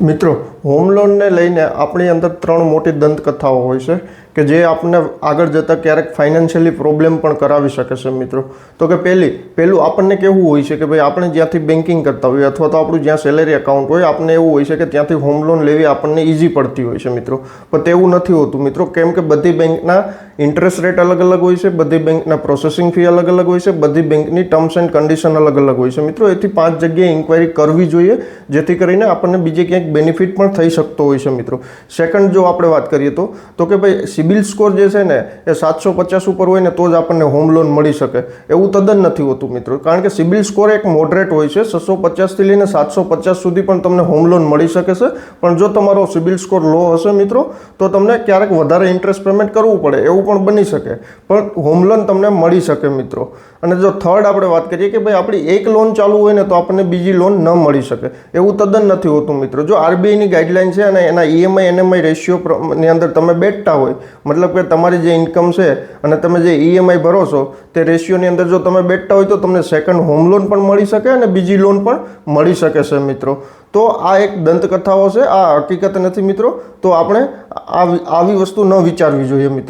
મિત્રો, હોમ લોનને લઈને આપણી અંદર 3 મોટી દંતકથાઓ હોય છે કે જે આપણને આગળ જતાં ક્યારેક ફાઇનાન્શિયલી પ્રોબ્લેમ પણ કરાવી શકે છે મિત્રો. તો કે પહેલું આપણને કેવું હોય છે કે ભાઈ આપણે જ્યાંથી બેન્કિંગ કરતા હોઈએ અથવા તો આપણું જ્યાં સેલેરી એકાઉન્ટ હોય આપણને એવું હોય છે કે ત્યાંથી હોમ લોન લેવી આપણને ઇઝી પડતી હોય છે મિત્રો. પણ તેવું નથી હોતું મિત્રો, કેમ કે બધી બેંકના ઇન્ટરેસ્ટ રેટ અલગ અલગ હોય છે, બધી બેંકના પ્રોસેસિંગ ફી અલગ અલગ હોય છે, બધી બેંકની ટર્મ્સ એન્ડ કન્ડિશન અલગ અલગ હોય છે મિત્રો. એથી 5 જગ્યાએ ઇન્ક્વાયરી કરવી જોઈએ જેથી કરીને આપણને બીજે ક્યાંક બેનિફિટ પણ થઈ શકતો હોય છે મિત્રો. સેકન્ડ જો આપણે વાત કરીએ તો કે ભાઈ સિબિલ સ્કોર જે છે ને એ 750 ઉપર હોય ને તો જ આપણને હોમ લોન મળી શકે એવું તદ્દન નથી હોતું મિત્રો. કારણ કે સિબિલ સ્કોર એક મોડરેટ હોય છે, 650થી લઈને 750 સુધી પણ તમને હોમ લોન મળી શકે છે. પણ જો તમારો સિબિલ સ્કોર લો હશે મિત્રો તો તમને ક્યારેક વધારે ઇન્ટરેસ્ટ પેમેન્ટ કરવું પડે એવું પણ બની શકે, પણ હોમ લોન તમને મળી શકે મિત્રો. અને જો થર્ડ આપણે વાત કરીએ કે ભાઈ આપણી એક લોન ચાલુ હોય ને તો આપણને બીજી લોન ન મળી શકે એવું તદ્દન નથી હોતું મિત્રો. જો આરબીઆઈની ગાઈડલાઇન છે અને એના ઈએમઆઈ એનએમઆઈ રેશિયોની અંદર તમે બેઠતા હોય, મતલબ કે તમારી જે ઇન્કમ છે અને તમે જે ઈએમઆઈ ભરો છો તે રેશિયોની અંદર જો તમે બેઠતા હોય તો તમને સેકન્ડ હોમ લોન પણ મળી શકે અને બીજી લોન પણ મળી શકે છે મિત્રો. તો આ એક દંતકથાઓ છે, આ હકીકત નથી મિત્રો. તો આપણે આવી વસ્તુ ન વિચારવી જોઈએ મિત્રો.